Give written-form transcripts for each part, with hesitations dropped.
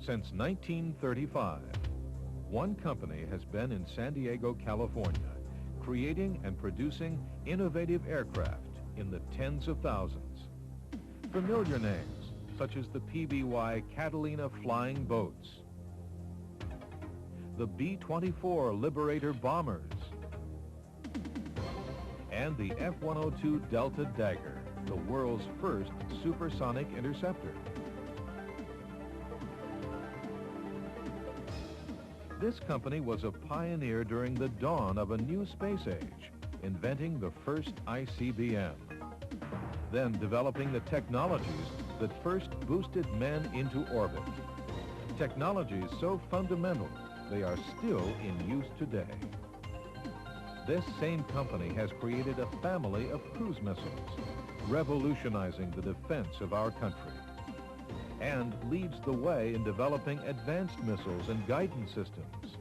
Since 1935, one company has been in San Diego, California, creating and producing innovative aircraft in the tens of thousands. Familiar names such as the PBY Catalina flying boats, the B-24 Liberator bombers, and the F-102 Delta Dagger, the world's first supersonic interceptor. This company was a pioneer during the dawn of a new space age, inventing the first ICBM, then developing the technologies that first boosted men into orbit. Technologies so fundamental, they are still in use today. This same company has created a family of cruise missiles, revolutionizing the defense of our country, and leads the way in developing advanced missiles and guidance systems.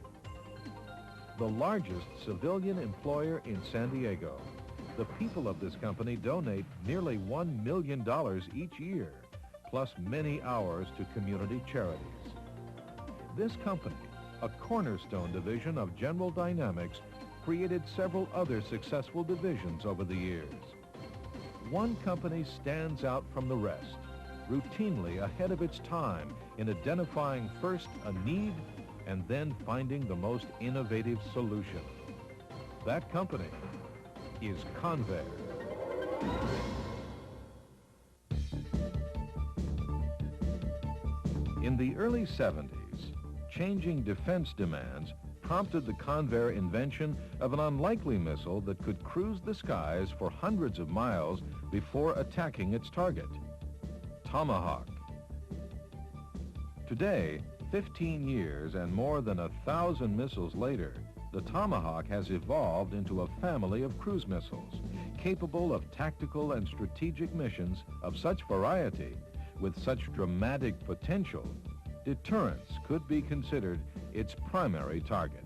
The largest civilian employer in San Diego, the people of this company donate nearly $1 million each year, plus many hours to community charities. This company, a cornerstone division of General Dynamics, created several other successful divisions over the years. One company stands out from the rest, routinely ahead of its time in identifying first a need and then finding the most innovative solution. That company is Convair. In the early 70s, changing defense demands prompted the Convair invention of an unlikely missile that could cruise the skies for hundreds of miles before attacking its target. Tomahawk. Today, 15 years and more than 1,000 missiles later, the Tomahawk has evolved into a family of cruise missiles capable of tactical and strategic missions of such variety, with such dramatic potential, deterrence could be considered its primary target.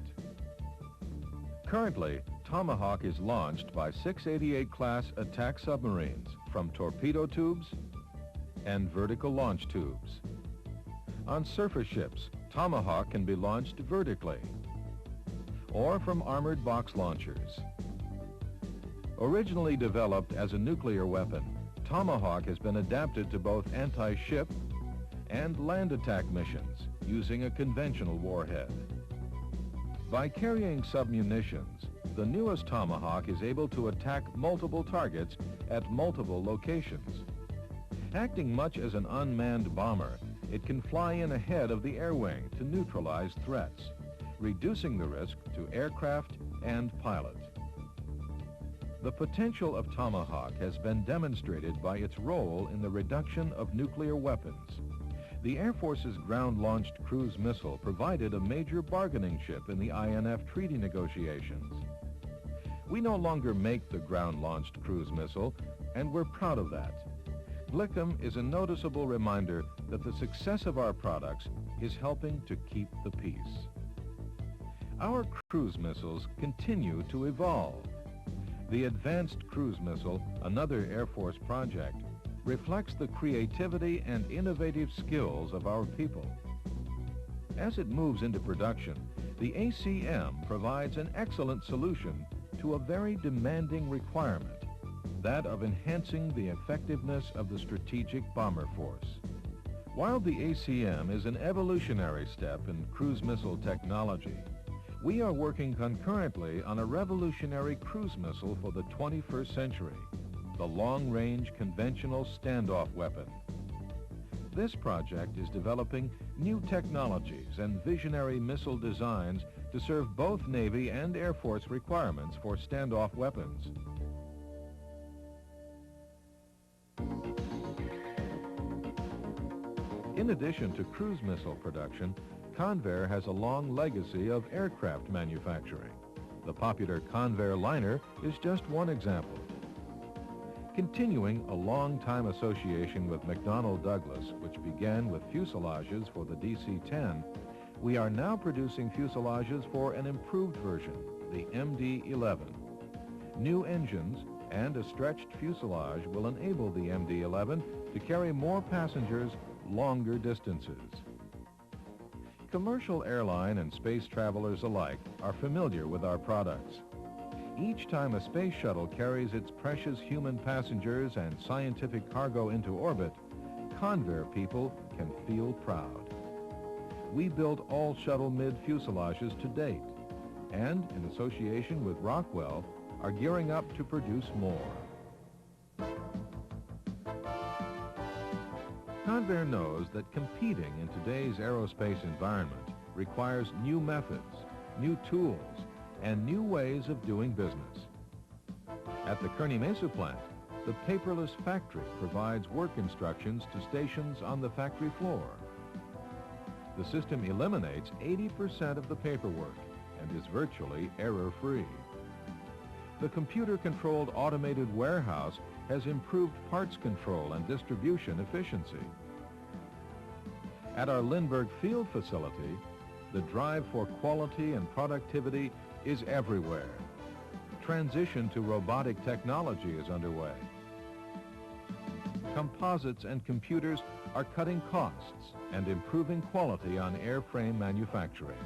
Currently, Tomahawk is launched by 688-class attack submarines from torpedo tubes and vertical launch tubes. On surface ships, Tomahawk can be launched vertically or from armored box launchers. Originally developed as a nuclear weapon, Tomahawk has been adapted to both anti-ship and land attack missions using a conventional warhead. By carrying submunitions, the newest Tomahawk is able to attack multiple targets at multiple locations. Acting much as an unmanned bomber, it can fly in ahead of the air wing to neutralize threats, reducing the risk to aircraft and pilot. The potential of Tomahawk has been demonstrated by its role in the reduction of nuclear weapons. The Air Force's ground-launched cruise missile provided a major bargaining chip in the INF treaty negotiations. We no longer make the ground-launched cruise missile, and we're proud of that. GLICM is a noticeable reminder that the success of our products is helping to keep the peace. Our cruise missiles continue to evolve. The Advanced Cruise Missile, another Air Force project, reflects the creativity and innovative skills of our people. As it moves into production, the ACM provides an excellent solution to a very demanding requirement, that of enhancing the effectiveness of the strategic bomber force. While the ACM is an evolutionary step in cruise missile technology, we are working concurrently on a revolutionary cruise missile for the 21st century, the long-range conventional standoff weapon. This project is developing new technologies and visionary missile designs to serve both Navy and Air Force requirements for standoff weapons. In addition to cruise missile production, Convair has a long legacy of aircraft manufacturing. The popular Convair liner is just one example. Continuing a long-time association with McDonnell Douglas, which began with fuselages for the DC-10, we are now producing fuselages for an improved version, the MD-11. New engines and a stretched fuselage will enable the MD-11 to carry more passengers longer distances. Commercial airline and space travelers alike are familiar with our products. Each time a space shuttle carries its precious human passengers and scientific cargo into orbit, Convair people can feel proud. We built all shuttle mid-fuselages to date, and in association with Rockwell, are gearing up to produce more. Convair knows that competing in today's aerospace environment requires new methods, new tools, and new ways of doing business. At the Kearney Mesa plant, the paperless factory provides work instructions to stations on the factory floor. The system eliminates 80% of the paperwork and is virtually error-free. The computer-controlled automated warehouse has improved parts control and distribution efficiency. At our Lindbergh Field facility, the drive for quality and productivity is everywhere. Transition to robotic technology is underway. Composites and computers are cutting costs and improving quality on airframe manufacturing.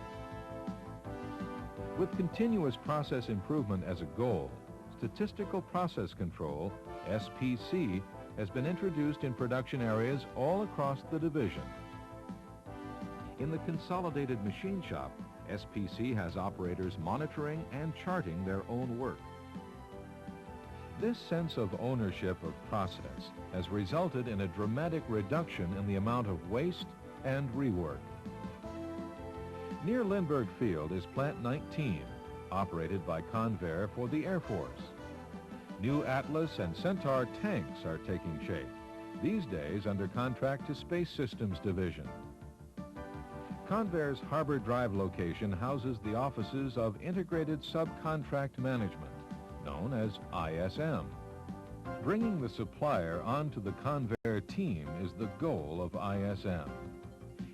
With continuous process improvement as a goal, Statistical Process Control, SPC, has been introduced in production areas all across the division. In the consolidated machine shop, SPC has operators monitoring and charting their own work. This sense of ownership of process has resulted in a dramatic reduction in the amount of waste and rework. Near Lindbergh Field is Plant 19, operated by Convair for the Air Force. New Atlas and Centaur tanks are taking shape, these days under contract to Space Systems Division. Convair's Harbor Drive location houses the offices of Integrated Subcontract Management, known as ISM. Bringing the supplier onto the Convair team is the goal of ISM.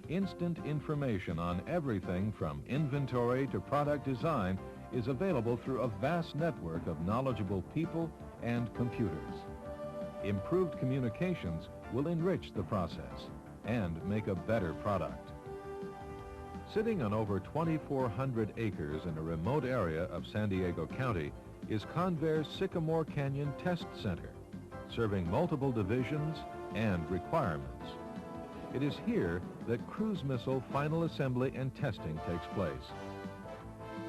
Instant information on everything from inventory to product design is available through a vast network of knowledgeable people and computers. Improved communications will enrich the process and make a better product. Sitting on over 2,400 acres in a remote area of San Diego County is Convair's Sycamore Canyon Test Center, serving multiple divisions and requirements. It is here that cruise missile final assembly and testing takes place.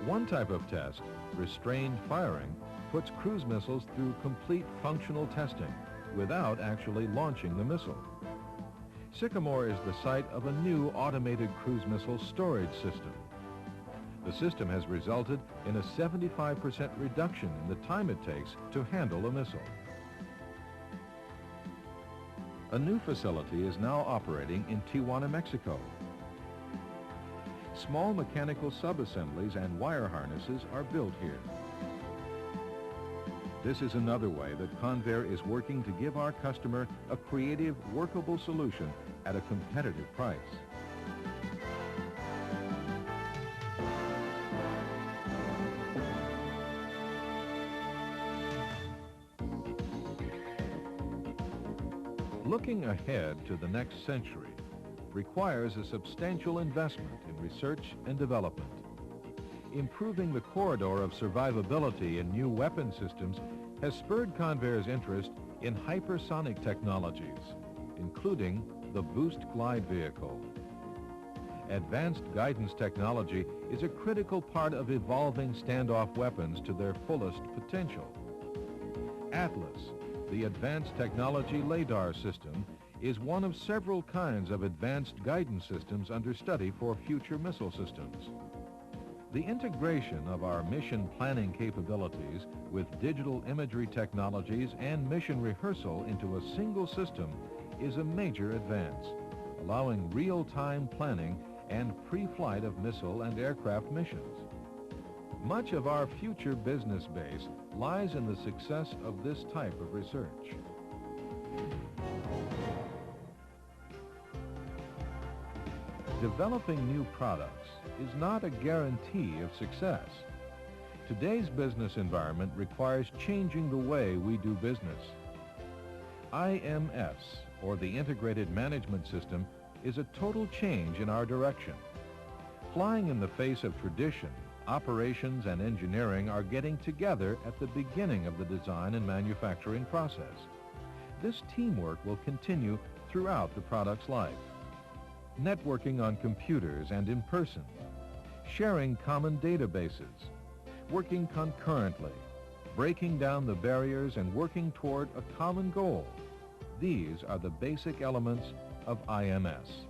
One type of test, restrained firing, puts cruise missiles through complete functional testing without actually launching the missile. Sycamore is the site of a new automated cruise missile storage system. The system has resulted in a 75% reduction in the time it takes to handle a missile. A new facility is now operating in Tijuana, Mexico. Small mechanical subassemblies and wire harnesses are built here. This is another way that Convair is working to give our customer a creative, workable solution at a competitive price. Looking ahead to the next century requires a substantial investment in research and development. Improving the corridor of survivability in new weapon systems has spurred Convair's interest in hypersonic technologies, including the Boost Glide Vehicle. Advanced guidance technology is a critical part of evolving standoff weapons to their fullest potential. Atlas, the Advanced Technology Radar System, is one of several kinds of advanced guidance systems under study for future missile systems. The integration of our mission planning capabilities with digital imagery technologies and mission rehearsal into a single system is a major advance, allowing real-time planning and pre-flight of missile and aircraft missions. Much of our future business base lies in the success of this type of research. Developing new products is not a guarantee of success. Today's business environment requires changing the way we do business. IMS, or the Integrated Management System, is a total change in our direction. Flying in the face of tradition, operations and engineering are getting together at the beginning of the design and manufacturing process. This teamwork will continue throughout the product's life. Networking on computers and in person, sharing common databases, working concurrently, breaking down the barriers and working toward a common goal. These are the basic elements of IMS.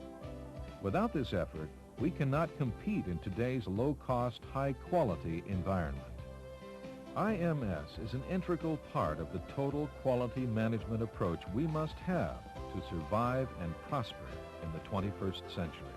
Without this effort, we cannot compete in today's low-cost, high-quality environment. IMS is an integral part of the total quality management approach we must have to survive and prosper in the 21st century.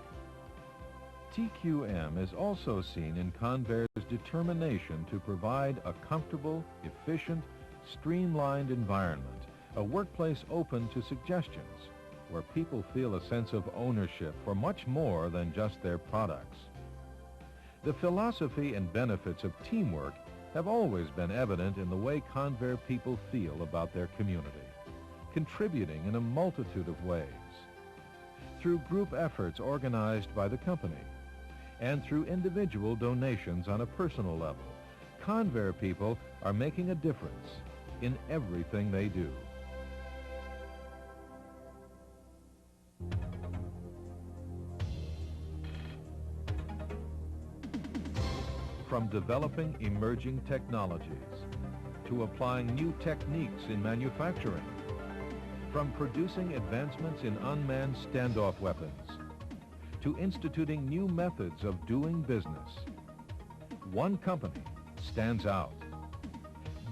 TQM is also seen in Convair's determination to provide a comfortable, efficient, streamlined environment, a workplace open to suggestions, where people feel a sense of ownership for much more than just their products. The philosophy and benefits of teamwork have always been evident in the way Convair people feel about their community, contributing in a multitude of ways. Through group efforts organized by the company, and through individual donations on a personal level, Convair people are making a difference in everything they do. From developing emerging technologies, to applying new techniques in manufacturing, from producing advancements in unmanned standoff weapons, to instituting new methods of doing business, one company stands out.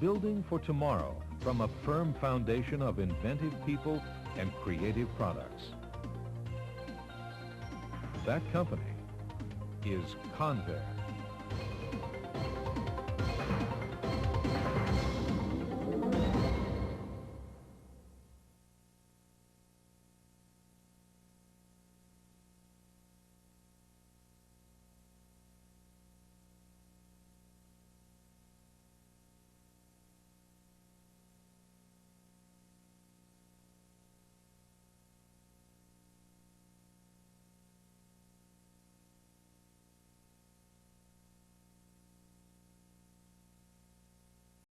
Building for tomorrow from a firm foundation of inventive people and creative products. That company is Convair.